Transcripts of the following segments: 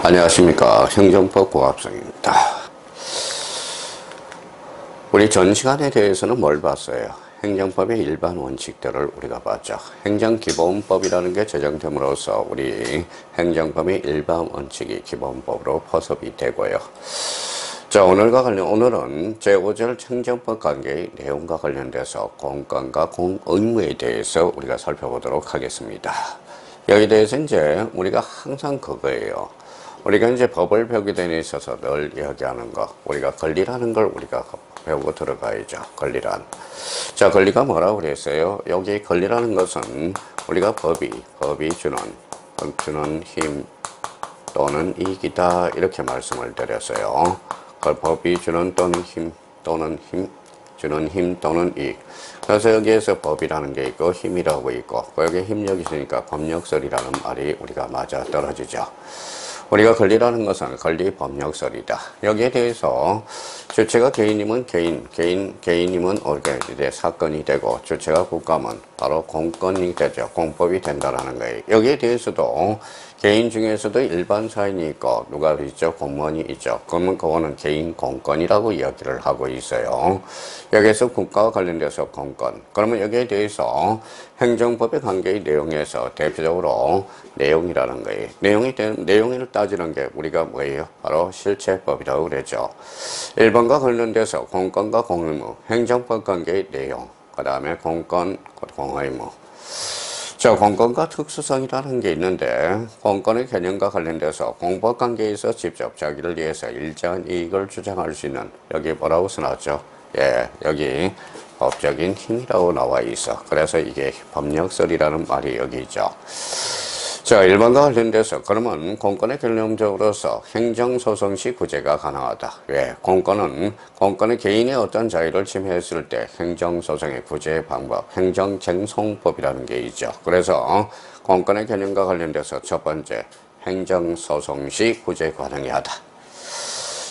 안녕하십니까. 행정법 고학생입니다. 우리 전 시간에 대해서는 뭘 봤어요? 행정법의 일반 원칙들을 우리가 봤죠. 행정기본법이라는 게 제정됨으로써 우리 행정법의 일반 원칙이 기본법으로 포섭이 되고요. 자, 오늘은 제5절 행정법 관계의 내용과 관련돼서 공권과 공의무에 대해서 우리가 살펴보도록 하겠습니다. 여기에 대해서 이제 우리가 항상 그거예요. 우리가 이제 법을 배우게 데 있어서 늘 이야기하는 거, 우리가 권리라는 걸 우리가 배우고 들어가야죠. 권리란. 자, 권리가 뭐라고 그랬어요? 여기 권리라는 것은 우리가 법이 주는 힘 또는 이익이다 이렇게 말씀을 드렸어요. 법이 주는 주는 힘 또는 이익. 그래서 여기에서 법이라는 게 있고 힘이라고 있고 여기 힘력이 있으니까 법력설이라는 말이 우리가 맞아 떨어지죠. 우리가 권리라는 것은 권리 법력설이다. 여기에 대해서 주체가 개인이면 개인이면 이제 사건이 되고 주체가 국가면 바로 공권이 되죠. 공법이 된다라는 거예요. 여기에 대해서도 개인 중에서도 일반 사인이 있고 누가 있죠? 공무원이 있죠. 그러면 그거는 개인 공권이라고 이야기를 하고 있어요. 여기에서 국가와 관련돼서 공권. 그러면 여기에 대해서 행정법의 관계의 내용에서 대표적으로 내용이라는 거예요. 내용을 따지는 게 우리가 뭐예요? 바로 실체법이라고 그랬죠. 일반과 관련돼서 공권과 공의무, 행정법 관계의 내용, 그 다음에 공권, 공의무. 자, 공권과 특수성이라는 게 있는데 공권의 개념과 관련돼서 공법 관계에서 직접 자기를 위해서 일정한 이익을 주장할 수 있는 여기 뭐라고 써놨죠? 예, 여기 법적인 힘이라고 나와 있어. 그래서 이게 법력설이라는 말이 여기 있죠. 자, 일반과 관련돼서 그러면 공권의 개념적으로서 행정소송 시 구제가 가능하다. 왜? 공권은 개인의 어떤 자유를 침해했을 때 행정소송의 구제 방법, 행정쟁송법이라는 게 있죠. 그래서 공권의 개념과 관련돼서 첫 번째, 행정소송 시 구제 가능하다.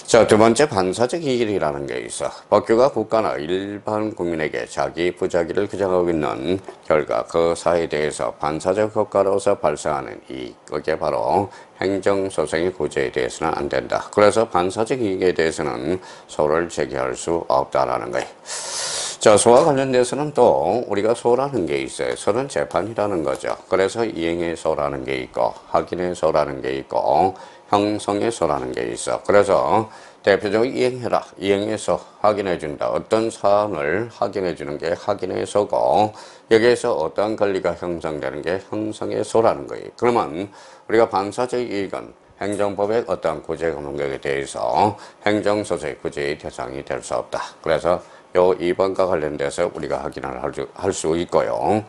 자, 두 번째 반사적 이익이라는 게 있어. 법규가 국가나 일반 국민에게 자기 부자기를 규정하고 있는 결과 그 사회에 대해서 반사적 효과로서 발생하는 이익, 그게 바로 행정소송의 구제에 대해서는 안 된다. 그래서 반사적 이익에 대해서는 소를 제기할 수 없다라는 거예요. 자, 소와 관련돼서는 또 우리가 소라는 게 있어요. 소는 재판이라는 거죠. 그래서 이행의 소라는 게 있고 확인의 소라는 게 있고 형성의 소라는 게 있어. 그래서 대표적으로 이행해서 확인해준다. 어떤 사안을 확인해주는 게 확인의 소고 여기에서 어떠한 권리가 형성되는 게 형성의 소라는 거예요. 그러면 우리가 반사적 이익은 행정법의 어떠한 구제 공격에 대해서 행정소송의 구제의 대상이 될 수 없다. 그래서 요 2번과 관련돼서 우리가 확인을 할 수 있고요.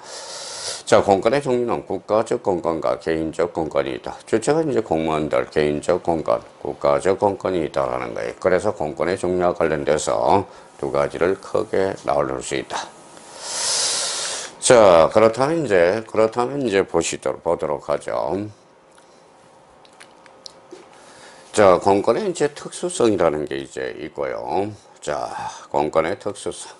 자, 공권의 종류는 국가적 공권과 개인적 공권이 있다. 주체가 이제 공무원들, 개인적 공권, 국가적 공권이 있다라는 거예요. 그래서 공권의 종류와 관련돼서 두 가지를 크게 나눌 수 있다. 자, 그렇다면 이제 보도록 하죠. 자, 공권의 이제 특수성이라는 게 이제 있고요. 자, 공권의 특수성.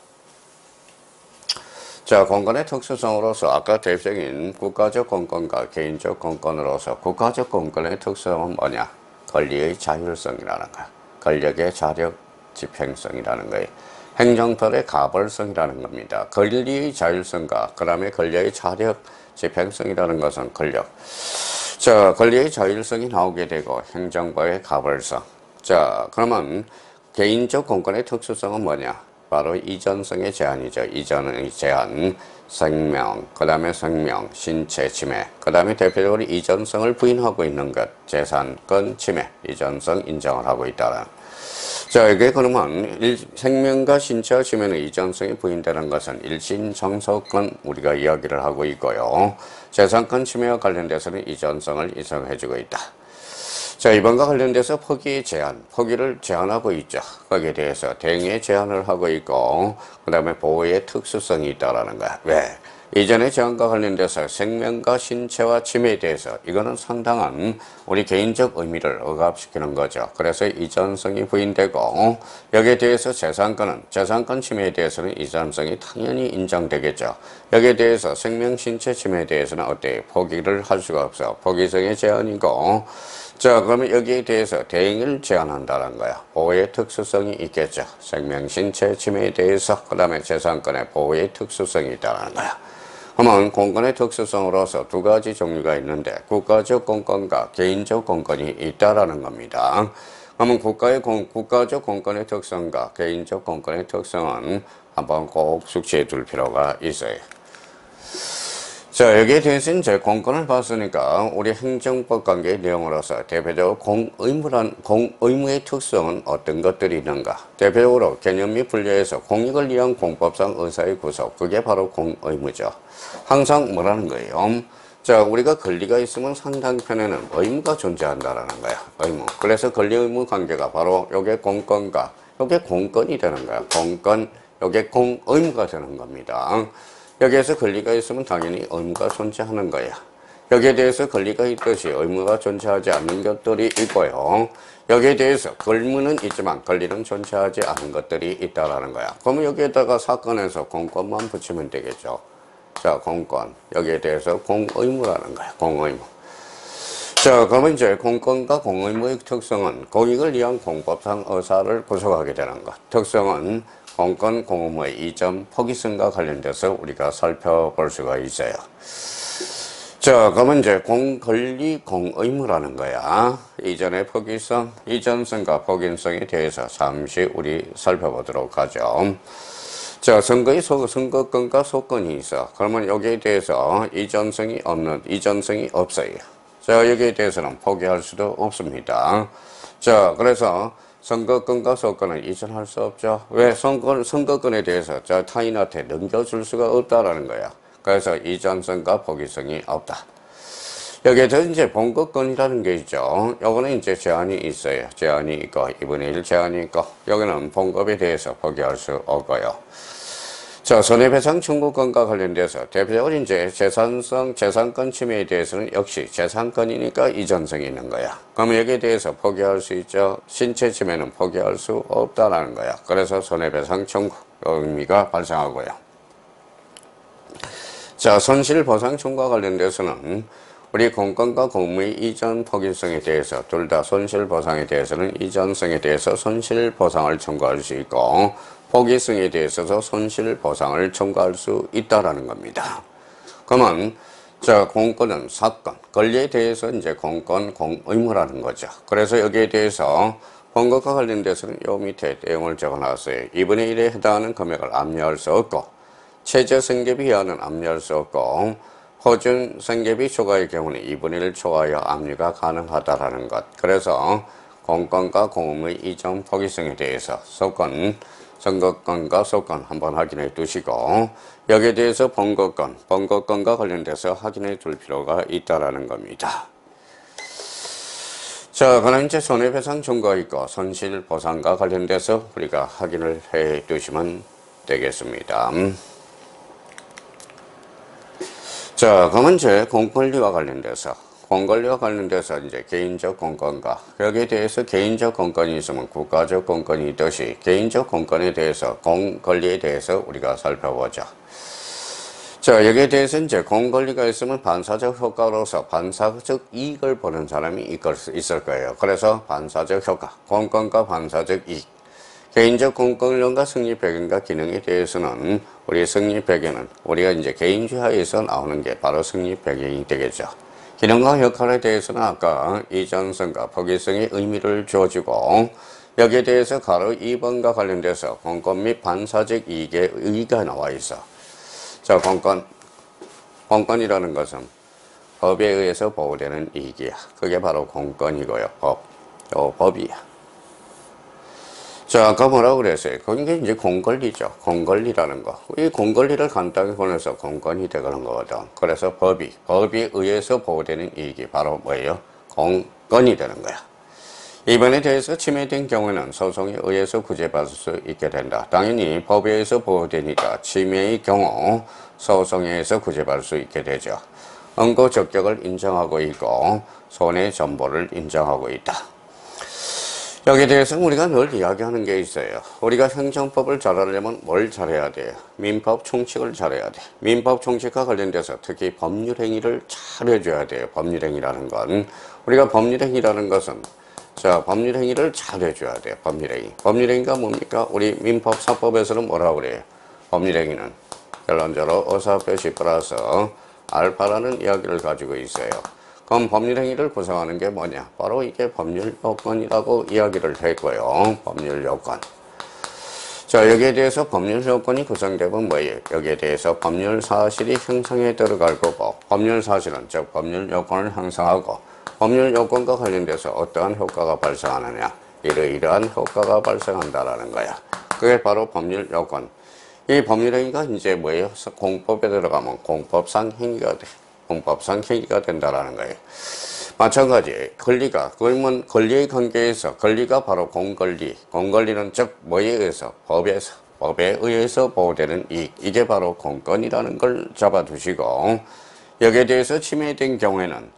자, 공권의 특수성으로서 아까 대표적인 국가적 공권과 개인적 공권으로서 국가적 공권의 특수성은 뭐냐? 권리의 자율성이라는 거야. 권력의 자력 집행성이라는 거예요. 행정권의 가벌성이라는 겁니다. 권리의 자율성과 그 다음에 권력의 자력 집행성이라는 것은 권력. 자, 권리의 자율성이 나오게 되고 행정부의 가벌성. 자, 그러면 개인적 공권의 특수성은 뭐냐? 바로 이전성의 제한이죠. 이전의 제한, 생명, 그 다음에 신체 침해, 그 다음에 대표적으로 이전성을 부인하고 있는 것, 재산권 침해, 이전성 인정을 하고 있다는. 자, 이게 그러면 생명과 신체의 침해는 이전성이 부인되는 것은 일신정서권 우리가 이야기를 하고 있고요. 재산권 침해와 관련돼서는 이전성을 인정해주고 있다. 자, 이번과 관련돼서 포기를 제한하고 있죠. 거기에 대해서 대응의 제한을 하고 있고, 그 다음에 보호의 특수성이 있다라는 거야. 왜? 이전의 제한과 관련돼서 생명과 신체와 침해에 대해서 이거는 상당한 우리 개인적 의미를 억압시키는 거죠. 그래서 이전성이 부인되고 여기에 대해서 재산권 침해에 대해서는 이전성이 당연히 인정되겠죠. 여기에 대해서 생명 신체 침해에 대해서는 어때요? 포기를 할 수가 없어. 포기성의 제한이고 자, 그러면 여기에 대해서 대응을 제한한다는 거야. 보호의 특수성이 있겠죠. 생명, 신체 침해에 대해서, 그 다음에 재산권의 보호의 특수성이 있다는 거야. 그러면 공권의 특수성으로서 두 가지 종류가 있는데, 국가적 공권과 개인적 공권이 있다라는 겁니다. 그러면 국가적 공권의 특성과 개인적 공권의 특성은 한번 꼭 숙지해 둘 필요가 있어요. 자, 여기에 대해서 이제 공권을 봤으니까 우리 행정법 관계의 내용으로서 대표적으로 공의무의 특성은 어떤 것들이 있는가? 대표적으로 개념 및 분류에서 공익을 위한 공법상 의사의 구속, 그게 바로 공의무죠. 항상 뭐라는 거예요? 자, 우리가 권리가 있으면 상대편에는 의무가 존재한다라는 거야. 의무. 그래서 권리 의무 관계가 바로 요게 공권과 요게 공권이 되는 거야. 공권, 요게 공의무가 되는 겁니다. 여기에서 권리가 있으면 당연히 의무가 존재하는 거야. 여기에 대해서 권리가 있듯이 의무가 존재하지 않는 것들이 있고요. 여기에 대해서 의무는 있지만 권리는 존재하지 않은 것들이 있다라는 거야. 그러면 여기에다가 사건에서 공권만 붙이면 되겠죠. 자, 공권. 여기에 대해서 공의무라는 거야. 공의무. 자, 그러면 이제 공권과 공의무의 특성은 공익을 위한 공법상 의사를 구속하게 되는 것. 특성은 공권, 공의무의 이점 포기성과 관련돼서 우리가 살펴볼 수가 있어요. 자, 그러면 이제 공권리, 공의무라는 거야. 이전의 포기성, 이전성과 포기성에 대해서 잠시 우리 살펴보도록 하죠. 자, 선거권과 소권이 있어. 그러면 여기에 대해서 이전성이 없어요. 자, 여기에 대해서는 포기할 수도 없습니다. 자, 그래서 선거권과 소권은 이전할 수 없죠. 왜? 선거권에 대해서 타인한테 넘겨줄 수가 없다라는 거야. 그래서 이전성과 포기성이 없다. 여기에서 이제 본거권이라는 게 있죠. 요거는 이제 제한이 있어요. 제한이 있고, 2분의 1 제한이 있고, 여기는 본급에 대해서 포기할 수 없고요. 자, 손해배상 청구권과 관련돼서 대표적으로 이제 재산권 침해에 대해서는 역시 재산권이니까 이전성이 있는 거야. 그럼 여기에 대해서 포기할 수 있죠. 신체 침해는 포기할 수 없다라는 거야. 그래서 손해배상 청구 의미가 발생하고요. 자, 손실보상 청구와 관련돼서는 우리 공권과 공무의 이전 포기성에 대해서 둘 다 손실보상에 대해서는 이전성에 대해서 손실보상을 청구할 수 있고 포기성에 대해서도 손실보상을 청구할 수 있다라는 겁니다. 그러면 자, 공권은 사건, 권리에 대해서 이제 공권, 공의무라는 거죠. 그래서 여기에 대해서 본것과 관련돼서는 요 밑에 내용을 적어놨어요. 2분의 1에 해당하는 금액을 압류할 수 없고 최저 생계비 이하는 압류할 수 없고 표준 생계비 초과의 경우는 2분의 1 초과하여 압류가 가능하다라는 것. 그래서 공권과 공의무의 이전 포기성에 대해서 선거권과 소권 한번 확인해 두시고 여기에 대해서 본거권과 관련돼서 확인해 둘 필요가 있다라는 겁니다. 자, 그럼 이제 손해배상 청구가 있고 손실보상과 관련돼서 우리가 확인을 해 두시면 되겠습니다. 자, 그러면 이제 공권리와 관련돼서 이제 개인적 공권과 여기에 대해서 개인적 공권이 있으면 국가적 공권이 있듯이 개인적 공권에 대해서 공권리에 대해서 우리가 살펴보죠. 자, 여기에 대해서 이제 공권리가 있으면 반사적 효과로서 반사적 이익을 보는 사람이 있을 거예요. 그래서 반사적 효과, 공권과 반사적 이익. 개인적 공권력과 승리배경과 기능에 대해서는 우리 승리배경은 우리가 이제 개인주하에서 나오는 게 바로 승리배경이 되겠죠. 기능과 역할에 대해서는 아까 이전성과 포기성의 의미를 주어주고 여기에 대해서 가로 2번과 관련돼서 공권 및 반사적 이익의 의의가 나와 있어. 자, 공권이라는 것은 법에 의해서 보호되는 이익이야. 그게 바로 공권이고요. 법이야. 자, 아까 뭐라고 그랬어요? 그게 이제 공권리죠. 공권리라는 거. 이 공권리를 간단히 보내서 공권이 되는 거거든. 그래서 법에 의해서 보호되는 이익이 바로 뭐예요? 공권이 되는 거야. 이번에 대해서 침해된 경우에는 소송에 의해서 구제받을 수 있게 된다. 당연히 법에 의해서 보호되니까 침해의 경우 소송에 의해서 구제받을 수 있게 되죠. 응고 적격을 인정하고 있고 손해 전보를 인정하고 있다. 여기에 대해서 우리가 늘 이야기하는 게 있어요. 우리가 행정법을 잘하려면 뭘 잘해야 돼요? 민법 총칙을 잘해야 돼. 민법 총칙과 관련돼서 특히 법률행위를 잘해줘야 돼요. 법률행위라는 건. 우리가 법률행위라는 것은 자, 법률행위를 잘해줘야 돼요. 법률행위. 법률행위가 뭡니까? 우리 민법사법에서는 뭐라고 그래요? 법률행위는 결론적으로 어사표시 플러스 알파라는 이야기를 가지고 있어요. 그럼 법률행위를 구성하는 게 뭐냐? 바로 이게 법률요건이라고 이야기를 했고요. 법률요건. 자, 여기에 대해서 법률요건이 구성되면 뭐예요? 여기에 대해서 법률사실이 형성에 들어갈 거고, 법률사실은 즉 법률요건을 형성하고, 법률요건과 관련돼서 어떠한 효과가 발생하느냐? 이러이러한 효과가 발생한다라는 거야. 그게 바로 법률요건. 이 법률행위가 이제 뭐예요? 공법에 들어가면 공법상 행위가 돼. 공법상 행위가 된다라는 거예요. 마찬가지 권리가 그러면 권리의 관계에서 권리가 바로 공권리. 공권리는 즉 뭐에 의해서 법에 의해서 보호되는 이익. 이게 바로 공권이라는 걸 잡아두시고 여기에 대해서 침해된 경우에는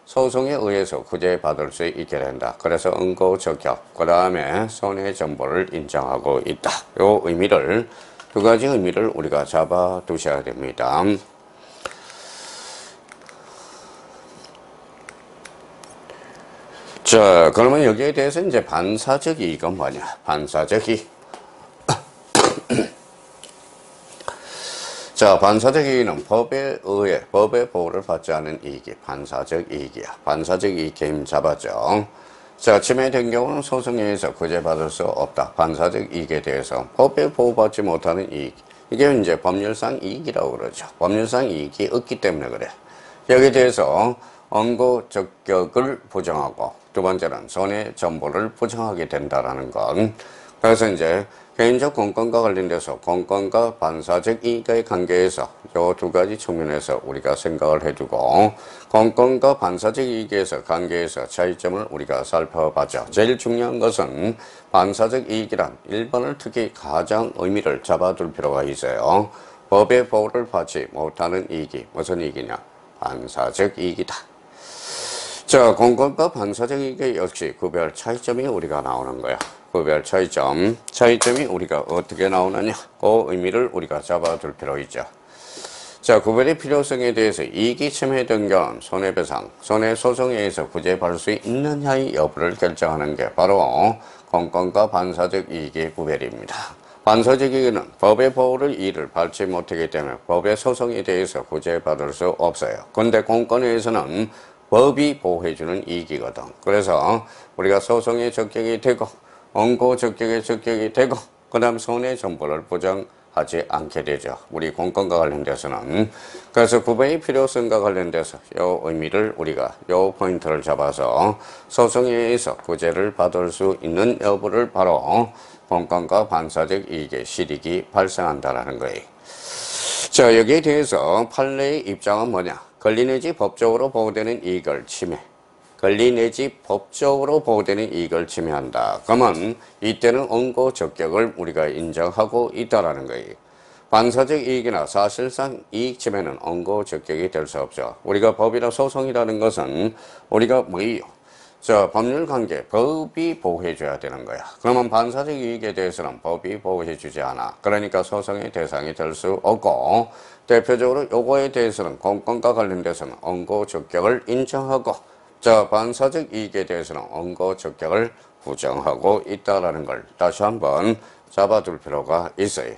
소송에 의해서 구제받을 수 있게 된다. 그래서 응고적격 그 다음에 손해정보를 인정하고 있다. 요 의미를 두 가지 의미를 우리가 잡아두셔야 됩니다. 자, 그러면 여기에 대해서 이제 반사적 이익은 뭐냐? 반사적 이익. 자, 반사적 이익은 법에 의해, 법의 보호를 받지 않은 이익이 반사적 이익이야. 반사적 이익 개념 잡았죠? 자, 침해된 경우는 소송에 의해서 구제받을 수 없다. 반사적 이익에 대해서 법에 보호받지 못하는 이익. 이게 이제 법률상 이익이라고 그러죠. 법률상 이익이 없기 때문에 그래. 여기에 대해서 언고적격을 부정하고 두 번째는 손해정보를 부정하게 된다라는 건 그래서 이제 개인적 공권과 관련돼서 공권과 반사적 이익의 관계에서 이 두 가지 측면에서 우리가 생각을 해두고 공권과 반사적 이익에서 관계에서 차이점을 우리가 살펴봤죠. 제일 중요한 것은 반사적 이익이란 1번을 특히 가장 의미를 잡아둘 필요가 있어요. 법의 보호를 받지 못하는 이익이 무슨 이익이냐? 반사적 이익이다. 자, 공권과 반사적 이익의 역시 구별 차이점이 우리가 나오는 거야. 구별 차이점이 우리가 어떻게 나오느냐? 그 의미를 우리가 잡아둘 필요 있죠. 자, 구별의 필요성에 대해서 이익이 침해된 경우 손해배상, 손해소송에 의해서 구제받을 수 있느냐의 여부를 결정하는 게 바로 공권과 반사적 이익의 구별입니다. 반사적 이익은 법의 보호를 이의를 받지 못하기 때문에 법의 소송에 대해서 구제받을 수 없어요. 그런데 공권에 의해서는 법이 보호해주는 이익이거든. 그래서 우리가 소송에 적격이 되고 원고 적격에 적격이 되고 그 다음 손해정보를 보장하지 않게 되죠. 우리 공권과 관련돼서는. 그래서 구별의 필요성과 관련돼서 이 의미를 우리가 이 포인트를 잡아서 소송에 의해서 구제를 받을 수 있는 여부를 바로 공권과 반사적 이익의 실익이 발생한다는 거예요. 자, 여기에 대해서 판례의 입장은 뭐냐? 권리 내지 법적으로 보호되는 이익을 침해. 권리 내지 법적으로 보호되는 이익을 침해한다. 그러면 이때는 원고 적격을 우리가 인정하고 있다라는 거예요. 반사적 이익이나 사실상 이익 침해는 원고 적격이 될 수 없죠. 우리가 법이나 소송이라는 것은 우리가 뭐예요? 자, 법률관계, 법이 보호해줘야 되는 거야. 그러면 반사적 이익에 대해서는 법이 보호해주지 않아. 그러니까 소송의 대상이 될 수 없고 대표적으로 요거에 대해서는 공권과 관련돼서는 원고 적격을 인정하고 자, 반사적 이익에 대해서는 원고 적격을 부정하고 있다라는 걸 다시 한번 잡아둘 필요가 있어요.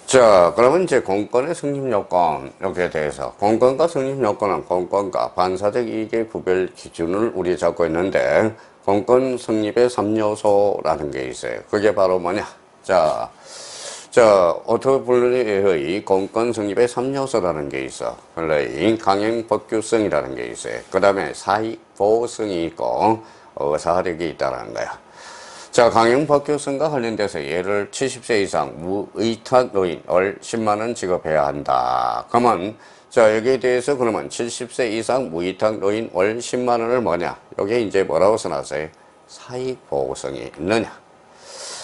자, 그러면 이제 공권의 성립요건, 여기에 대해서. 공권과 성립요건은 공권과 반사적 이익의 구별 기준을 우리 잡고 있는데, 공권 성립의 3요소라는 게 있어요. 그게 바로 뭐냐? 자, 오토블리의 공권 성립의 3요소라는 게 있어. 원래 강행 법규성이라는 게 있어요. 그 다음에 사익 보호성이 있고, 의사력이 있다는 거야. 자, 강행 법규성과 관련돼서 얘를 70세 이상 무의탁 노인 월 10만원 지급해야 한다. 그러면 자, 여기에 대해서 그러면 70세 이상 무의탁 노인 월 10만원을 뭐냐? 여기에 이제 뭐라고 써놨어요? 사익보호성이 있느냐?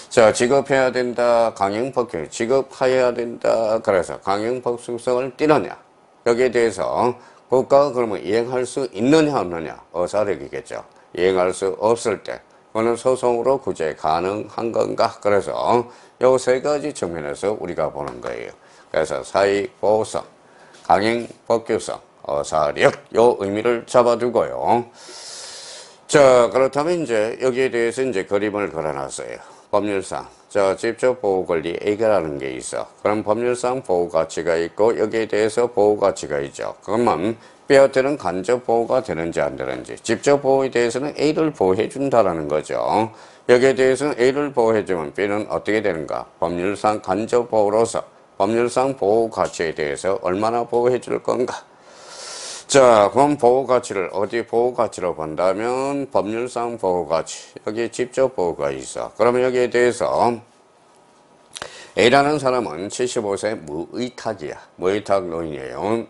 자, 지급해야 된다. 강행 법규 지급해야 된다. 그래서 강행 법규성을 띠느냐? 여기에 대해서 국가가 그러면 이행할 수 있느냐 없느냐? 어사력이겠죠. 이행할 수 없을 때 그거는 소송으로 구제 가능한 건가? 그래서 요 세 가지 측면에서 우리가 보는 거예요. 그래서 사익 보호성, 강행 법규성, 어사력 요 의미를 잡아두고요. 자, 그렇다면 이제 여기에 대해서 이제 그림을 그려놨어요. 법률상 직접 보호 권리 A라는 게 있어. 그럼 법률상 보호 가치가 있고 여기에 대해서 보호 가치가 있죠. 그러면 B한테는 간접 보호가 되는지 안 되는지, 직접 보호에 대해서는 A를 보호해 준다라는 거죠. 여기에 대해서는 A를 보호해 주면 B는 어떻게 되는가? 법률상 간접 보호로서 법률상 보호 가치에 대해서 얼마나 보호해 줄 건가? 자, 그럼 보호 가치를 어디 보호 가치로 본다면 법률상 보호 가치, 여기 직접 보호가 있어. 그러면 여기에 대해서 A라는 사람은 75세 무의탁이야. 무의탁 노인이에요.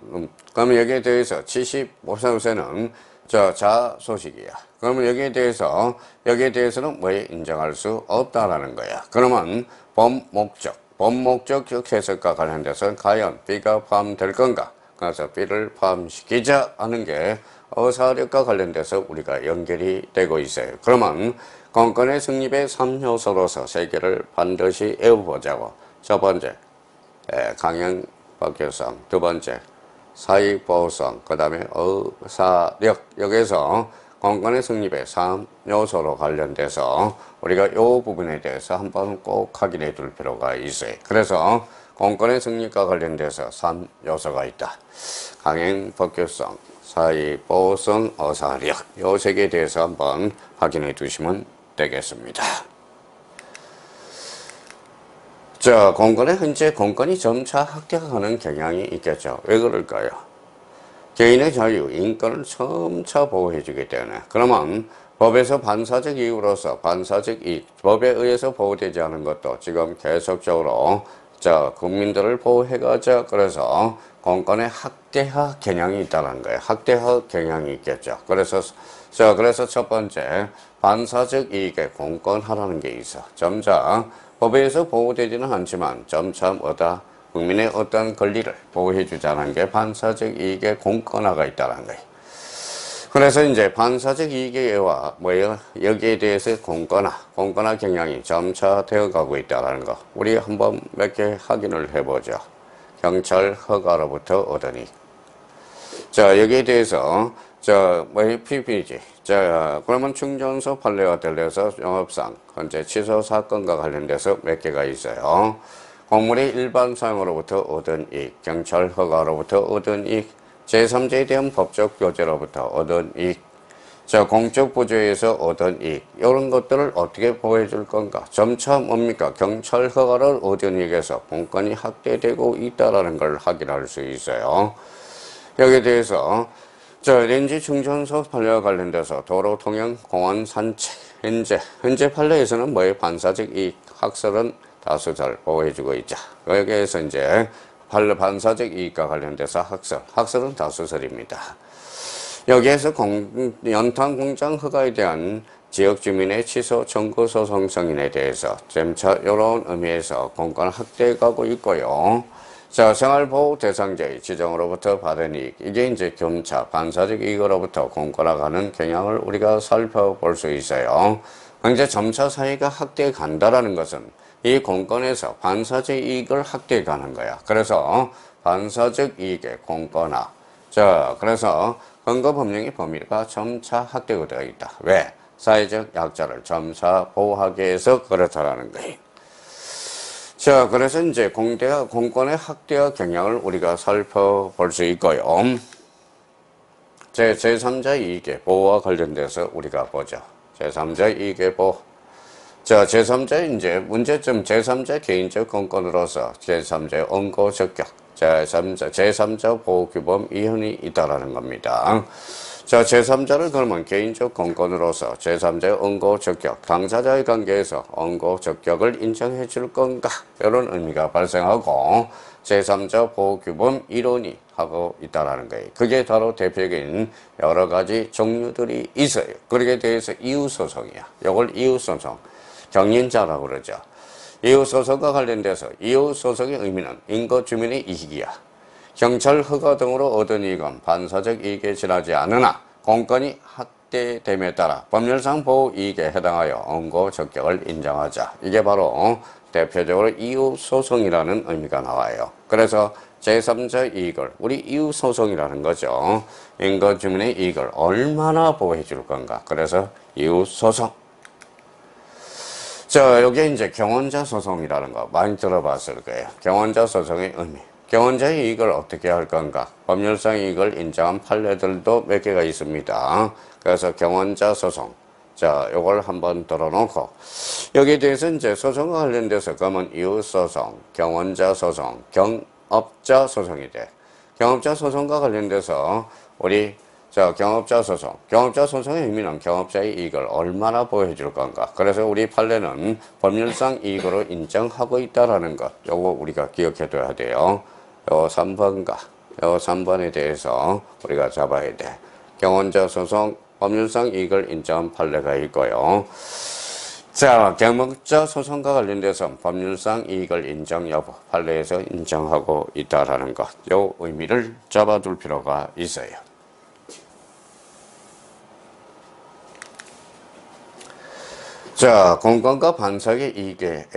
그러면 여기에 대해서 75세는 자소식이야. 그러면 여기에 대해서는 왜 인정할 수 없다라는 거야. 그러면 법목적 해석과 관련돼서 과연 B가 포함될 건가? 그래서 B를 포함시키자 하는 게 어사력과 관련돼서 우리가 연결이 되고 있어요. 그러면 건건의 성립의 3요소로서 세 개를 반드시 외워보자고. 첫 번째, 강행 법규성. 두 번째, 사익 보호성. 그 다음에 어사력. 여기서 건건의 성립의 3요소로 관련돼서 우리가 이 부분에 대해서 한번 꼭 확인해 둘 필요가 있어요. 그래서 건건의 성립과 관련돼서 3요소가 있다. 강행 법규성, 사익 보호성, 어사력. 이 세 개에 대해서 한번 확인해 두시면 되겠습니다. 자, 현재 건건이 점차 확대하는 경향이 있겠죠. 왜 그럴까요? 개인의 자유, 인권을 점차 보호해 주기 때문에. 그러면 법에서 반사적 이유로서 반사적 이익, 법에 의해서 보호되지 않은 것도 지금 계속적으로 국민들을 보호해가자. 그래서 건건의 학대화 경향이 있다는 거예요. 학대화 경향이 있겠죠. 그래서 첫 번째, 반사적 이익에 공건하라는 게 있어. 점차 법에 의해서 보호되지는 않지만 점차 국민의 어떤 권리를 보호해주자는 게 반사적 이익의 공건화가 있다는 거예요. 그래서 이제 반사적 이익과 여기에 대해서 공건화 경향이 점차 되어가고 있다는 거. 우리 한번 몇 개 확인을 해보죠. 경찰 허가로부터 얻은 이익. 자, 여기에 대해서 PPG. 그러면 충전소 판례와 달려서 영업상 현재 취소 사건과 관련돼서 몇 개가 있어요. 공물의 일반 사용으로부터 얻은 이익, 경찰 허가로부터 얻은 이익, 제3자에 대한 법적 교제로부터 얻은 이익, 공적 부조에서 얻은 이익, 이런 것들을 어떻게 보호해 줄 건가? 점차 뭡니까? 경찰 허가를 얻은 이익에서 공권이 확대되고 있다는 걸 확인할 수 있어요. 여기에 대해서 렌지 충전소 판례와 관련돼서 도로 통행, 공원 산책, 현재 판례에서는 반사적 이익, 학설은 다수설 보호해주고 있자. 여기에서 이제 반사적 이익과 관련돼서 학설은 다수설입니다. 여기에서 연탄 공장 허가에 대한 지역 주민의 취소 청구 소송 승인에 대해서 점차 이런 의미에서 공권 확대가고 있고요. 생활보호 대상자의 지정으로부터 받은 이익, 이게 이제 점차 반사적 이익으로부터 공권화가는 경향을 우리가 살펴볼 수 있어요. 이제 점차 사회가 확대해 간다라는 것은 이 공권에서 반사적 이익을 확대해 가는 거야. 그래서 반사적 이익의 공권화. 그래서 근거법령의 범위가 점차 확대가 되어 있다. 왜? 사회적 약자를 점차 보호하기 위해서 그렇다라는 거예요. 그래서 이제 공권의 확대와 경향을 우리가 살펴볼 수 있고요. 제3자 이익의 보호와 관련돼서 우리가 보죠. 제3자 이익의 보호. 제3자 이제 문제점 제3자 개인적 공권으로서 제3자의 언고 적격, 제3자 보호규범 이현이 있다라는 겁니다. 제3자를 그러면 개인적 공권으로서 제3자의 언고 적격, 당사자의 관계에서 언고 적격을 인정해 줄 건가? 이런 의미가 발생하고 제3자 보호규범 이론이 하고 있다라는 거예요. 그게 바로 대표적인 여러 가지 종류들이 있어요. 그렇게 대해서 이웃소송이야. 이걸 이웃소송, 경인자라고 그러죠. 이웃소송과 관련돼서 이웃소송의 의미는 인거 주민의 이익이야. 경찰 허가 등으로 얻은 이익은 반사적 이익에 지나지 않으나 공권이 확대됨에 따라 법률상 보호 이익에 해당하여 원고 적격을 인정하자. 이게 바로 대표적으로 이웃소송이라는 의미가 나와요. 그래서 제3자 이익을 우리 이웃소송이라는 거죠. 인거 주민의 이익을 얼마나 보호해 줄 건가. 그래서 이웃소송. 자, 여기 이제 경원자 소송이라는 거 많이 들어봤을 거예요. 경원자 소송의 의미. 경원자의 이익을 어떻게 할 건가? 법률상 이익을 인정한 판례들도 몇 개가 있습니다. 그래서 경원자 소송. 자, 요걸 한번 들어놓고 여기에 대해서 이제 소송과 관련돼서 그러면 이웃소송, 경원자 소송, 경업자 소송이 돼. 경업자 소송과 관련돼서 우리 경업자 소송. 경업자 소송의 의미는 경업자의 이익을 얼마나 보호해 줄 건가. 그래서 우리 판례는 법률상 이익으로 인정하고 있다라는 것. 요거 우리가 기억해 둬야 돼요. 요 3번과 요 3번에 대해서 우리가 잡아야 돼. 경원자 소송, 법률상 이익을 인정한 판례가 있고요. 자, 경업자 소송과 관련돼서 법률상 이익을 인정 여부, 판례에서 인정하고 있다라는 것. 요 의미를 잡아둘 필요가 있어요. 자, 공권과 반사의 이익을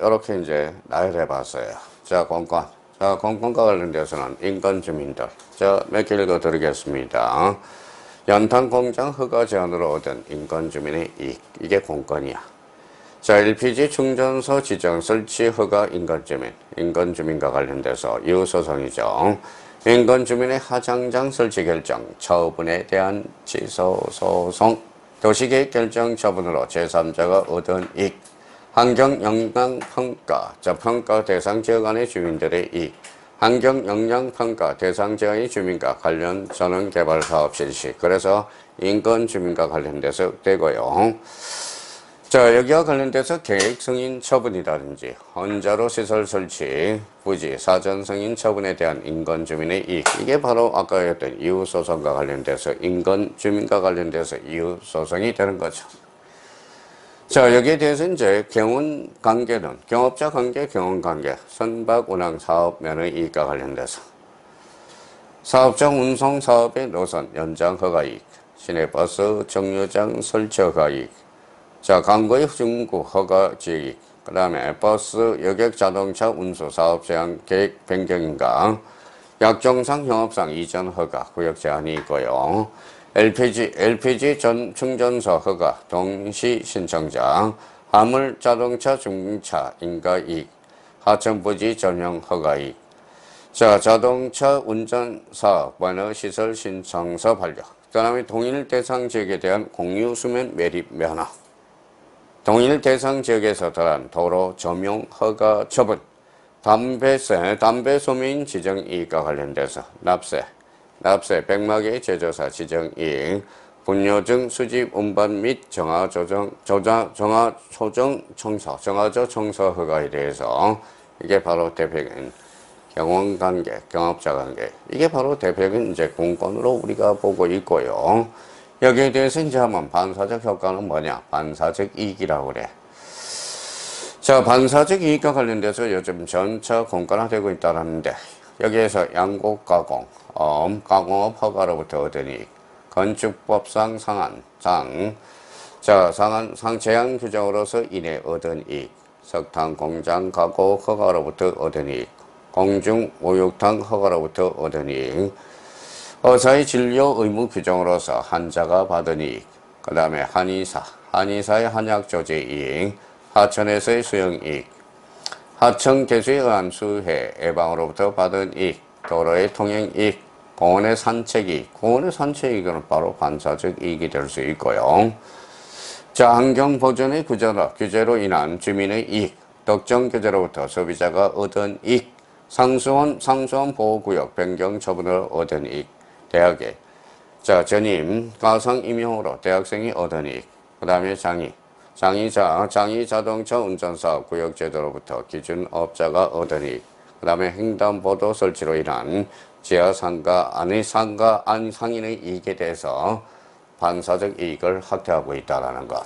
이렇게 이제 나열해 봤어요. 자, 공권. 자, 공권과 관련돼서는 인권 주민들. 자, 몇 개 읽어 드리겠습니다. 연탄 공장 허가 제한으로 얻은 인권 주민의 이익. 이게 공권이야. 자, LPG 충전소 지정 설치 허가 인권 주민. 인권 주민과 관련돼서 이웃소송이죠. 인권 주민의 하장장 설치 결정 처분에 대한 취소 소송. 도시계획 결정 처분으로 제3자가 얻은 이익, 환경영향평가, 평가 대상 지역 안의 주민들의 이익, 환경영향평가 대상 지역 안의 주민과 관련 전원개발 사업 실시. 그래서 인권 주민과 관련돼서 되고요. 자, 여기와 관련돼서 계획 승인 처분이라든지 혼자로 시설 설치, 부지, 사전 승인 처분에 대한 인권 주민의 이익. 이게 바로 아까 했던 이웃소송과 관련돼서 인권 주민과 관련돼서 이웃소송이 되는 거죠. 자, 여기에 대해서 이제 경운 관계는 경업자 관계, 경운 관계, 선박 운항 사업면의 이익과 관련돼서 사업장 운송 사업의 노선 연장 허가 이익, 시내버스 정류장 설치 허가 이익, 자, 광고의 중구 허가 지익, 그 다음에 버스 여객 자동차 운수 사업 제한 계획 변경인가, 약정상 영업상 이전 허가 구역 제한이 있고요. LPG 전 충전소 허가 동시 신청자, 화물 자동차 중차 인가 이익, 하천 부지 전용 허가 이익. 자, 자동차 운전 사업 완화 시설 신청서 발령. 그 다음에 동일 대상 지역에 대한 공유 수면 매립 면허. 동일 대상 지역에서 더한 도로 점용 허가 처분, 담배세, 담배 소매인 지정 이익과 관련돼서 납세, 백막의 제조사 지정 이익, 분뇨증 수집 운반 및 정화조 청소 허가에 대해서 이게 바로 대표적인 경원관계, 경업자관계. 이게 바로 대표적인 이제 공권으로 우리가 보고 있고요. 여기에 대해서 이제 한번 반사적 효과는 뭐냐? 반사적 이익이라고 그래. 자, 반사적 이익과 관련돼서 요즘 전차 공권화되고 있다는데 여기에서 양곡 가공, 가공업 허가로부터 얻은 이익, 건축법상 제한 규정으로서 인해 얻은 이익, 석탄 공장 가공 허가로부터 얻은 이익, 공중 목욕탕 허가로부터 얻은 이익, 의사의 진료 의무 규정으로서 환자가 받은 이익, 그 다음에 한의사의 한약 조제 이익, 하천에서의 수영 이익, 하천 개수에 의한 수해 예방으로부터 받은 이익, 도로의 통행 이익, 공원의 산책 이익. 공원의 산책 이익은 바로 반사적 이익이 될 수 있고요. 자, 환경 보존의 규제로 인한 주민의 이익, 특정 규제로부터 소비자가 얻은 이익, 상수원 보호구역 변경 처분을 얻은 이익, 대학에 전임 가상 임용으로 대학생이 얻은 이익, 그 다음에 장의 자동차 운전사업 구역제도로부터 기준업자가 얻은 이익, 그 다음에 횡단보도 설치로 인한 지하상가 안의 상인의 이익에 대해서 반사적 이익을 확대하고 있다는 것.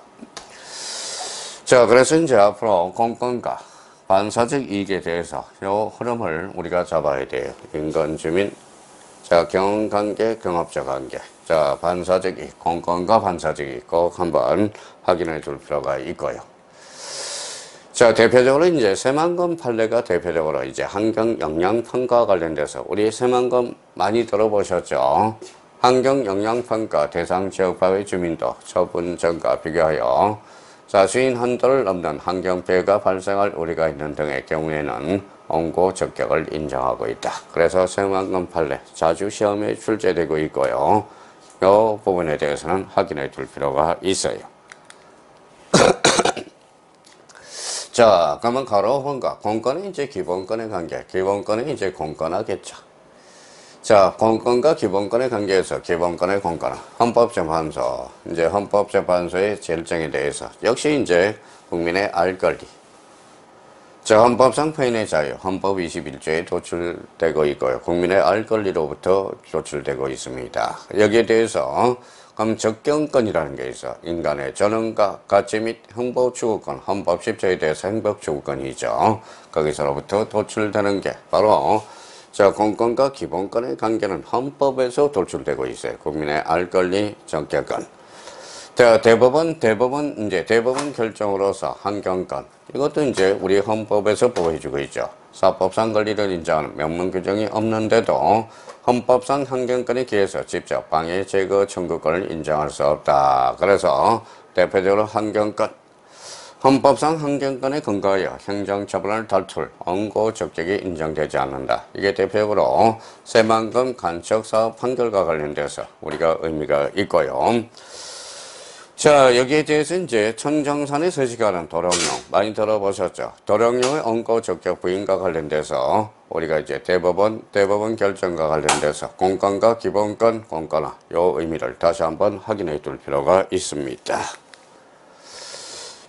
자, 그래서 이제 앞으로 공권과 반사적 이익에 대해서 요 흐름을 우리가 잡아야 돼요. 인간, 주민, 자, 경관계, 경합자 관계. 자, 반사적 이익, 공권과 반사적 이익 꼭 한번 확인해 줄 필요가 있고요. 자, 대표적으로 이제 새만금 판례가 대표적으로 이제 환경 영향 평가와 관련돼서 우리 새만금 많이 들어보셨죠? 환경 영향 평가 대상 지역 바의 주민도 처분 전과 비교하여 자수인 한도를 넘는 환경 피해가 발생할 우려가 있는 등의 경우에는 원고 적격을 인정하고 있다. 그래서 새만금 판례 자주 시험에 출제되고 있고요. 이 부분에 대해서는 확인해 줄 필요가 있어요. 자, 그러면 가로 혼과 공권은 이제 기본권의 관계, 기본권은 이제 공권하겠죠. 자, 공권과 기본권의 관계에서 기본권의 공권은 헌법재판소, 이제 헌법재판소의 결정에 대해서 역시 이제 국민의 알 권리. 자, 헌법상 표현의 자유, 헌법 21조에 도출되고 있고요. 국민의 알 권리로부터 도출되고 있습니다. 여기에 대해서 그럼 적경권이라는 게 있어. 인간의 전원과 가치 및 행복 추구권, 헌법 10조에 대해서 행복 추구권이죠. 거기서로부터 도출되는 게 바로 자, 공권과 기본권의 관계는 헌법에서 도출되고 있어요. 국민의 알 권리, 적격권. 대법원 결정으로서 환경권. 이것도 이제 우리 헌법에서 보호해주고 있죠. 사법상 권리를 인정하는 명문 규정이 없는데도 헌법상 환경권에 기해서 직접 방해 제거 청구권을 인정할 수 없다. 그래서 대표적으로 환경권. 헌법상 환경권에 근거하여 행정처분을 다툴 원고 적격이 인정되지 않는다. 이게 대표적으로 새만금 간척사업 판결과 관련돼서 우리가 의미가 있고요. 자, 여기에 대해서 이제 천정산에 서식하는 도령령 많이 들어보셨죠? 도령령의 원고 적격 부인과 관련돼서 우리가 이제 대법원 결정과 관련돼서 공권과 기본권, 공권화 요 의미를 다시 한번 확인해 둘 필요가 있습니다.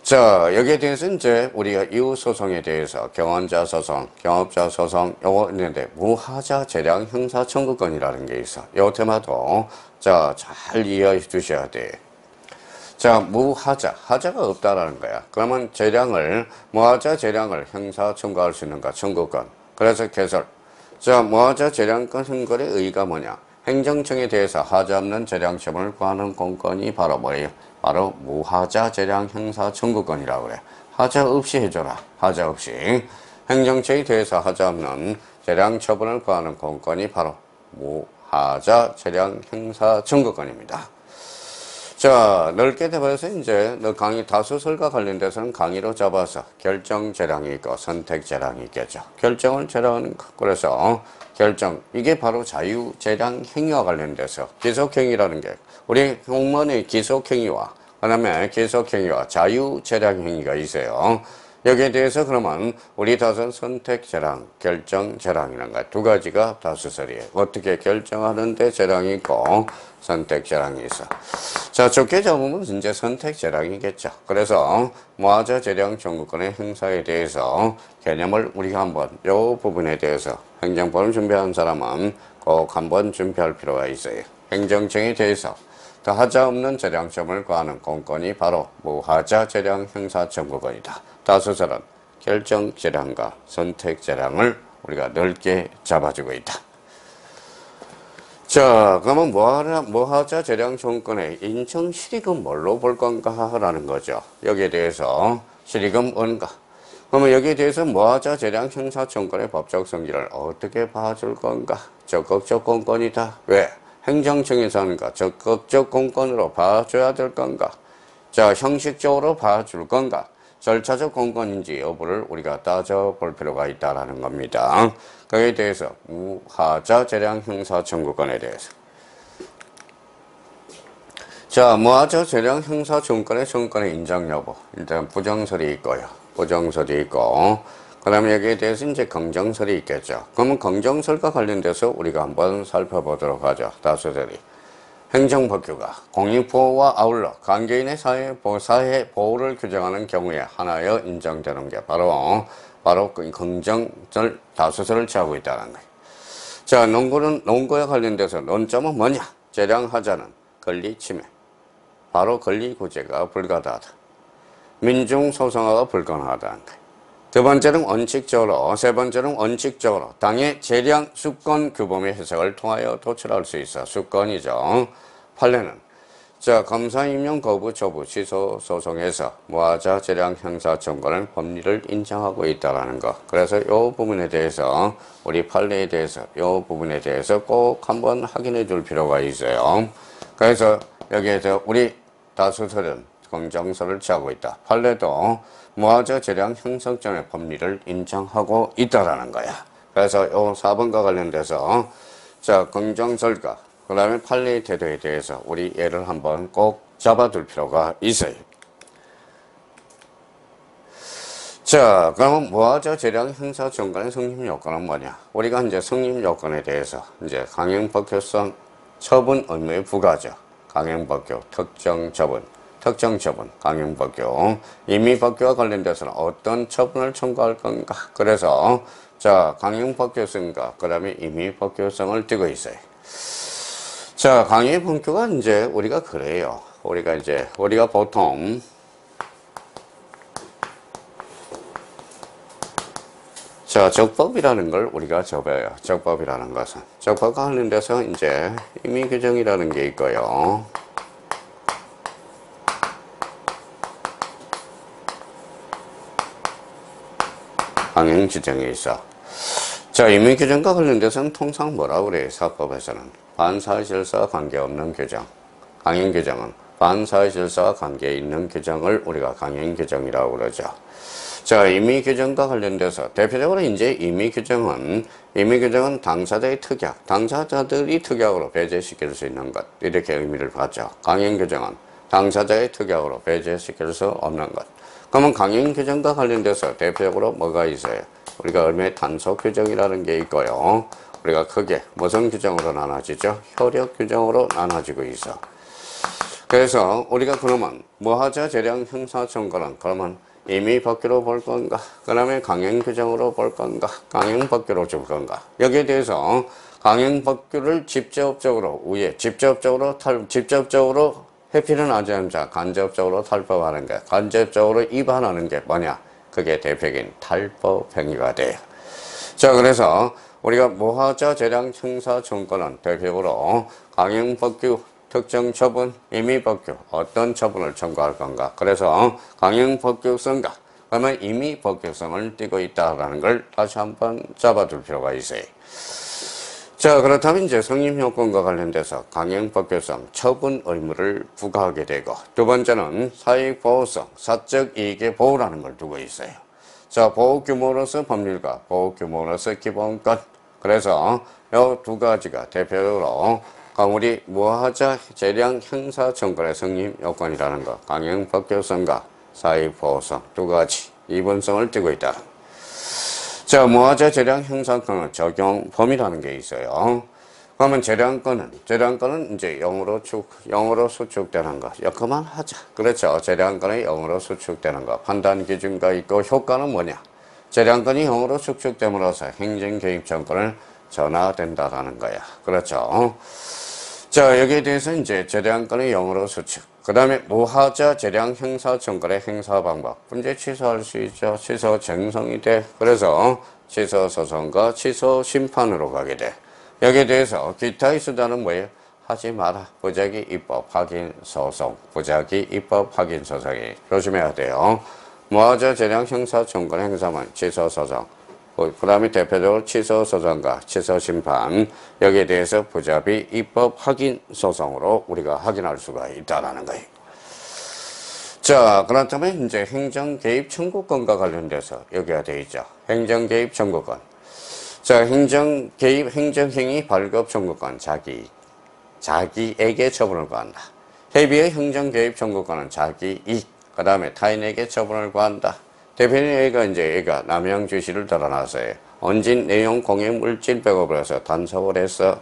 자, 여기에 대해서 이제 우리가 이웃소송에 대해서 경원자 소송, 경업자 소송 요거 있는데 무하자 재량 형사 청구권이라는 게 있어. 요 테마도 자, 잘 이해해 주셔야 돼. 자, 하자가 없다라는 거야. 그러면 무하자 재량을 형사 청구할 수 있는가? 청구권. 그래서 개설. 자, 무하자 재량권 흥걸의 의의가 뭐냐? 행정청에 대해서 하자 없는 재량 처분을 구하는 공권이 바로 뭐예요? 바로 무하자 재량 형사 청구권이라고 그래. 하자 없이 해줘라. 하자 없이. 행정청에 대해서 하자 없는 재량 처분을 구하는 공권이 바로 무하자 재량 형사 청구권입니다. 자, 넓게 돼버려서 이제 너 강의 다수설과 관련돼서는 강의로 잡아서 결정 재량이 있고 선택 재량이 있겠죠. 결정을 재량하는 거. 그래서 결정, 이게 바로 자유 재량 행위와 관련돼서 기속행위라는 게 우리 공무원의 기속행위와 그다음에 기속행위와 자유 재량 행위가 있어요. 여기에 대해서 그러면 우리 다수는 선택 재량, 결정 재량이라는 거 두 가지가 다수설이에요. 어떻게 결정하는데 재량이 있고 선택 재량이 있어. 자, 좋게 잡으면 이제 선택 재량이겠죠. 그래서 무하자 재량 청구권의 행사에 대해서 개념을 우리가 한번 이 부분에 대해서 행정법을 준비한 사람은 꼭 한번 준비할 필요가 있어요. 행정청에 대해서 하자 없는 재량처분을 구하는 공권이 바로 무하자 재량 형사 청구권이다. 다수설은 결정 재량과 선택 재량을 우리가 넓게 잡아주고 있다. 자, 그러면 무하자 재량 청구권의 인정 실익은 뭘로 볼 건가 라는 거죠. 여기에 대해서 실익은 뭔가. 그러면 여기에 대해서 무하자 재량 형사 청구권의 법적 성질을 어떻게 봐줄 건가? 적극적 공권이다. 왜? 행정청에서 하는가? 적극적 공권으로 봐줘야 될 건가? 자, 형식적으로 봐줄 건가? 절차적 공권인지 여부를 우리가 따져볼 필요가 있다는 겁니다. 거기에 대해서 무하자 재량 형사 청구권에 대해서. 자, 무하자 재량 형사 청구권의 청구권의 인정 여부. 일단 부정설이 있고요. 부정설이 있고, 그 다음에 여기에 대해서 이제 긍정설이 있겠죠. 그러면 긍정설과 관련돼서 우리가 한번 살펴보도록 하죠. 다수설이. 행정법규가 공익보호와 아울러 관계인의 사회 보호를 규정하는 경우에 하나여 인정되는 게 바로 그 긍정설 다수설을 취하고 있다는 거예요. 자, 논거에 관련돼서 논점은 뭐냐? 재량하자는 권리 침해. 바로 권리 구제가 불가하다. 민중소송화가 불가능하다는 거예요. 두 번째는 원칙적으로, 세 번째는 원칙적으로 당의 재량 수권 규범의 해석을 통하여 도출할 수 있어. 수권이죠. 판례는 자, 검사 임용 거부 처부 취소 소송에서 무하자 재량 형사 청구는 법리를 인정하고 있다라는 거. 그래서 이 부분에 대해서 우리 판례에 대해서 이 부분에 대해서 꼭 한번 확인해 줄 필요가 있어요. 그래서 여기에서 우리 다수설은 검정설을 취하고 있다. 판례도 무하자 재량 형성점의 법리를 인정하고 있다라는 거야. 그래서 요 4번과 관련돼서 자, 검정설과 그 다음에 판례의 태도에 대해서 우리 예를 한번 꼭 잡아둘 필요가 있어요. 자, 그러면 무하자 재량 형사 정관의 성립 요건은 뭐냐? 우리가 이제 성립 요건에 대해서 이제 강행법규성 처분 의무의 부과죠. 강행법규, 특정 처분, 강행법규, 임의법규와 관련돼서는 어떤 처분을 청구할 건가? 그래서 자, 강행법규성과 그 다음에 임의법규성을 띄고 있어요. 자, 강행법규가 이제 우리가 그래요. 우리가 보통 자, 적법이라는 걸 우리가 접해요. 적법이라는 것은. 적법과 관련돼서 이제 임의규정이라는 게 있고요. 강행규정이 있어. 자, 임의규정과 관련돼서는 통상 뭐라고 그래요? 사법에서는 반사실사와 관계없는 규정. 강행규정은 반사실사와 관계있는 규정을 우리가 강행규정이라고 그러죠. 자, 임의규정과 관련돼서 대표적으로 이제 임의규정은 당사자의 특약, 당사자들이 특약으로 배제시킬 수 있는 것, 이렇게 의미를 갖죠. 강행규정은 당사자의 특약으로 배제시킬 수 없는 것. 그러면 강행규정과 관련돼서 대표적으로 뭐가 있어요? 우리가 의미의 단속규정이라는 게 있고요. 우리가 크게 무슨 규정으로 나눠지죠? 효력규정으로 나눠지고 있어. 그래서 우리가 그러면 무하자 재량 형사청구는 그러면 임의법규로 볼 건가? 그 다음에 강행규정으로 볼 건가? 강행법규로 줄 건가? 여기에 대해서 강행법규를 직접적으로 회피는 하지 않자 간접적으로 탈법하는 게, 간접적으로 위반하는 게 뭐냐? 그게 대표적인 탈법행위가 돼요. 자, 그래서 우리가 무하자 재량 형사 청구는 대표적으로 강행법규, 특정 처분, 임의법규, 어떤 처분을 청구할 건가? 그래서 강행법규성과 그러면 임의법규성을 띠고 있다라는 걸 다시 한번 잡아둘 필요가 있어요. 자, 그렇다면 이제 성립요건과 관련돼서 강행법규성, 처분 의무를 부과하게 되고, 두 번째는 사익보호성, 사적 이익의 보호라는 걸 두고 있어요. 자, 보호규모로서 법률과 보호규모로서 기본권. 그래서 이 두 가지가 대표적으로 우리 무하자 재량 형사 청구의 성립 요건이라는 것, 강행법규성과 사익보호성 두 가지 이분성을 띠고 있다. 자, 무하자 재량 형사권은 적용 범위라는 게 있어요. 그러면 재량권은 이제 0으로 수축되는 것. 그만 하자. 그렇죠. 재량권이 0으로 수축되는 것. 판단 기준과 있고 효과는 뭐냐? 재량권이 0으로 수축됨으로써 행정 개입 정권을 전화된다라는 거야. 그렇죠. 자, 여기에 대해서 이제 재량권의 0으로 수축. 그 다음에 무하자 재량 형사 청구의 행사 방법. 문제 취소할 수 있죠. 취소 정성이 돼. 그래서 취소 소송과 취소 심판으로 가게 돼. 여기에 대해서 기타의 수단은 뭐예요? 하지 마라. 부작위 입법 확인 소송. 부작위 입법 확인 소송이 조심해야 돼요. 무하자 재량 형사 청구 행사만 취소 소송. 그 다음에 대표적으로 취소 소송과 취소 심판, 여기에 대해서 부작위 입법 확인 소송으로 우리가 확인할 수가 있다라는 거예요. 자, 그렇다면 이제 행정 개입 청구권과 관련돼서 여기가 되어 있죠. 행정 개입 청구권. 자, 행정 개입 행정행위 발급 청구권, 자기에게 처분을 구한다. 회비의 행정 개입 청구권은 자기 이익, 그 다음에 타인에게 처분을 구한다. 대표님 얘가 남용 주시를 드러나서요. 언진 내용 공유 물질 백업을 해서 단속을 해서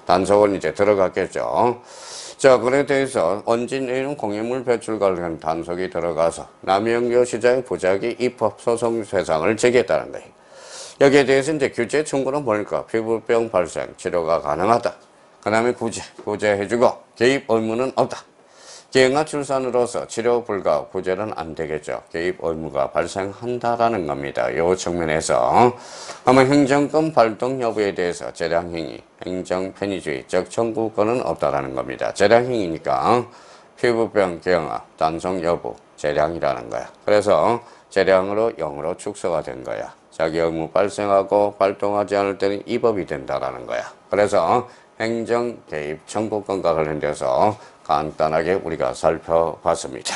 단속은 이제 들어갔겠죠. 자, 그래 대해서 언진 내용 공유물 배출 관련 단속이 들어가서 남용료 시장의 부작위 입법 소송 세상을 제기했다는 거예요. 여기에 대해서 이제 규제 청구는 뭘까? 피부병 발생 치료가 가능하다. 그 다음에 구제해주고 개입 의무는 없다. 기행과 출산으로서 치료 불가 구제는 안 되겠죠. 개입 의무가 발생한다라는 겁니다. 이 측면에서 아마 행정권 발동 여부에 대해서 재량행위, 행정편의주의, 즉 청구권은 없다라는 겁니다. 재량행위니까 피부병 경화, 단속 여부, 재량이라는 거야. 그래서 재량으로 0으로 축소가 된 거야. 자기 의무 발생하고 발동하지 않을 때는 위법이 된다라는 거야. 그래서 행정 개입 청구권과 관련돼서 간단하게 우리가 살펴봤습니다.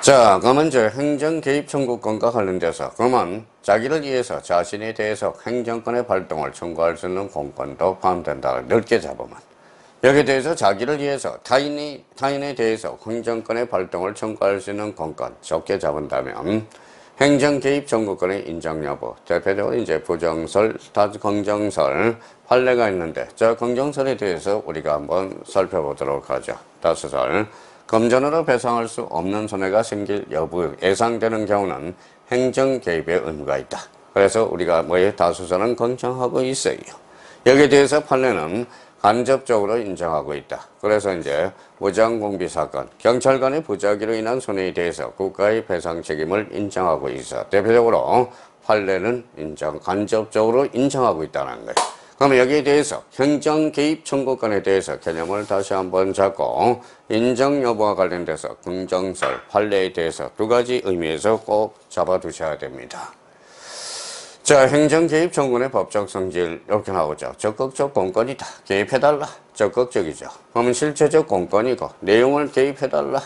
자, 그러면 이제 행정 개입 청구권과 관련돼서 그러면 자기를 위해서 자신에 대해서 행정권의 발동을 청구할 수 있는 공권도 포함된다. 넓게 잡으면 여기에 대해서 자기를 위해서 타인에 대해서 행정권의 발동을 청구할 수 있는 공권 적게 잡은다면 행정 개입 청구권의 인정 여부, 대표적으로 이제 부정설, 긍정설, 판례가 있는데, 저 긍정설에 대해서 우리가 한번 살펴보도록 하죠. 다수설, 금전으로 배상할 수 없는 손해가 생길 여부 예상되는 경우는 행정 개입의 의무가 있다. 그래서 우리가 뭐에 다수설은 긍정하고 있어요. 여기에 대해서 판례는 간접적으로 인정하고 있다. 그래서 이제 무장공비 사건, 경찰관의 부작위로 인한 손해에 대해서 국가의 배상 책임을 인정하고 있어. 대표적으로 판례는 간접적으로 인정하고 있다는 거예요. 그러면 여기에 대해서 행정 개입 청구권에 대해서 개념을 다시 한번 잡고 인정 여부와 관련돼서 긍정설, 판례에 대해서 두 가지 의미에서 꼭 잡아두셔야 됩니다. 자, 행정 개입 청구의 법적 성질 이렇게 나오죠. 적극적 공권이다. 개입해달라. 적극적이죠. 그러면 실체적 공권이고 내용을 개입해달라.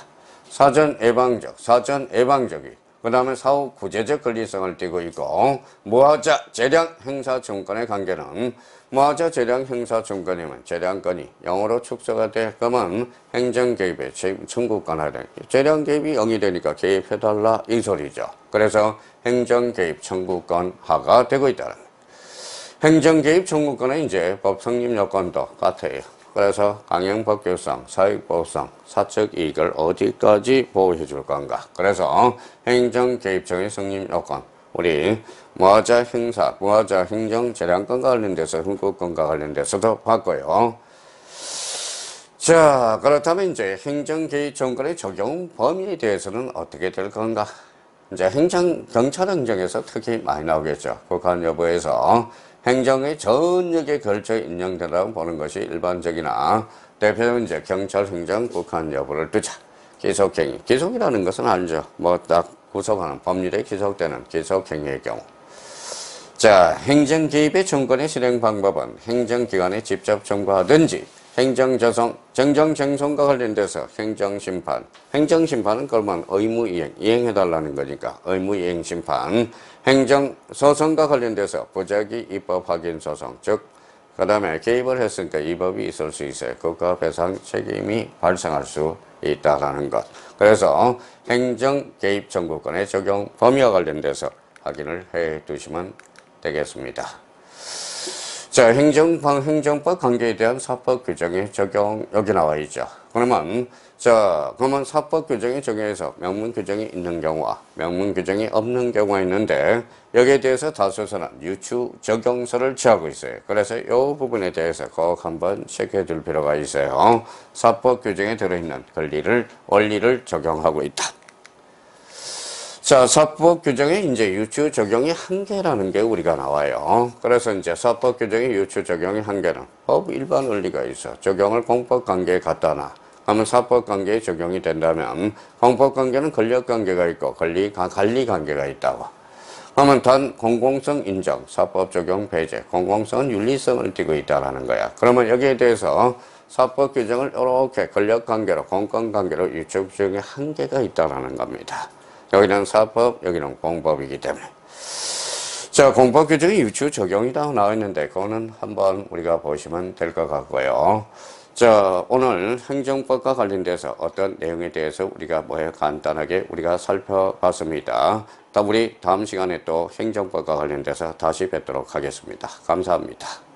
사전 예방적이. 그 다음에 사후 구제적 권리성을 띠고 있고 무하자 재량 행사 청구권의 관계는 무하자 재량 행사 청구권이면 재량권이 0으로 축소가 돼. 그러면 행정 개입의 청구권 하에 재량 개입이 0이 되니까 개입해달라 이 소리죠. 그래서 행정 개입 청구권 하가 되고 있다는 거예요. 행정 개입 청구권은 이제 법 성립 요건도 같아요. 그래서 강행법규성, 사익보호성, 사적 이익을 어디까지 보호해 줄 건가. 그래서 행정 개입청의 성립 요건, 우리 무하자 행사, 무하자 행정 재량권과 관련돼서 흥국권과 관련돼서도 봤고요. 자, 그렇다면 이제 행정 개입 청구권의 적용 범위에 대해서는 어떻게 될 건가? 이제 경찰 행정에서 특히 많이 나오겠죠. 국한 여부에서 행정의 전역에 걸쳐 인정된다고 보는 것이 일반적이나 대표적으로 이제 경찰 행정 국한 여부를 두자. 기속행위. 기속이라는 것은 알죠. 뭐 딱 구속하는 법률에 기속되는 기속행위의 경우. 자, 행정 개입의 청구권의 실행 방법은 행정기관에 직접 청구하든지 행정조성, 정정쟁송과 관련돼서 행정심판. 행정심판은 그러면 의무이행, 이행해달라는 거니까 의무이행심판. 행정소송과 관련돼서 부작위 입법확인소송, 즉 그 다음에 개입을 했으니까 위법이 있을 수 있어요. 국가배상 책임이 발생할 수 있다라는 것. 그래서 행정개입 청구권의 적용 범위와 관련돼서 확인을 해 두시면 되겠습니다. 자, 행정법 관계에 대한 사법 규정의 적용, 여기 나와 있죠. 그러면 사법 규정의 적용에서 명문 규정이 있는 경우와 명문 규정이 없는 경우가 있는데, 여기에 대해서 다수서는 유추 적용서를 취하고 있어요. 그래서 이 부분에 대해서 꼭 한번 체크해 둘 필요가 있어요. 사법 규정에 들어있는 원리를 적용하고 있다. 자, 사법 규정의 이제 유추 적용의 한계라는 게 우리가 나와요. 그래서 이제 사법 규정의 유추 적용의 한계는 법 일반 원리가 있어. 적용을 공법 관계에 갖다 놔. 그러면 사법 관계에 적용이 된다면 공법 관계는 권력 관계가 있고 관리 관계가 있다고. 그러면 단 공공성 인정, 사법 적용 배제, 공공성은 윤리성을 띠고 있다라는 거야. 그러면 여기에 대해서 사법 규정을 이렇게 권력 관계로 공권 관계로 유추 적용의 한계가 있다라는 겁니다. 여기는 사법, 여기는 공법이기 때문에. 자, 공법 규정이 유추 적용이라고 나와 있는데, 그거는 한번 우리가 보시면 될 것 같고요. 자, 오늘 행정법과 관련돼서 어떤 내용에 대해서 우리가 간단하게 우리가 살펴봤습니다. 우리 다음 시간에 또 행정법과 관련돼서 다시 뵙도록 하겠습니다. 감사합니다.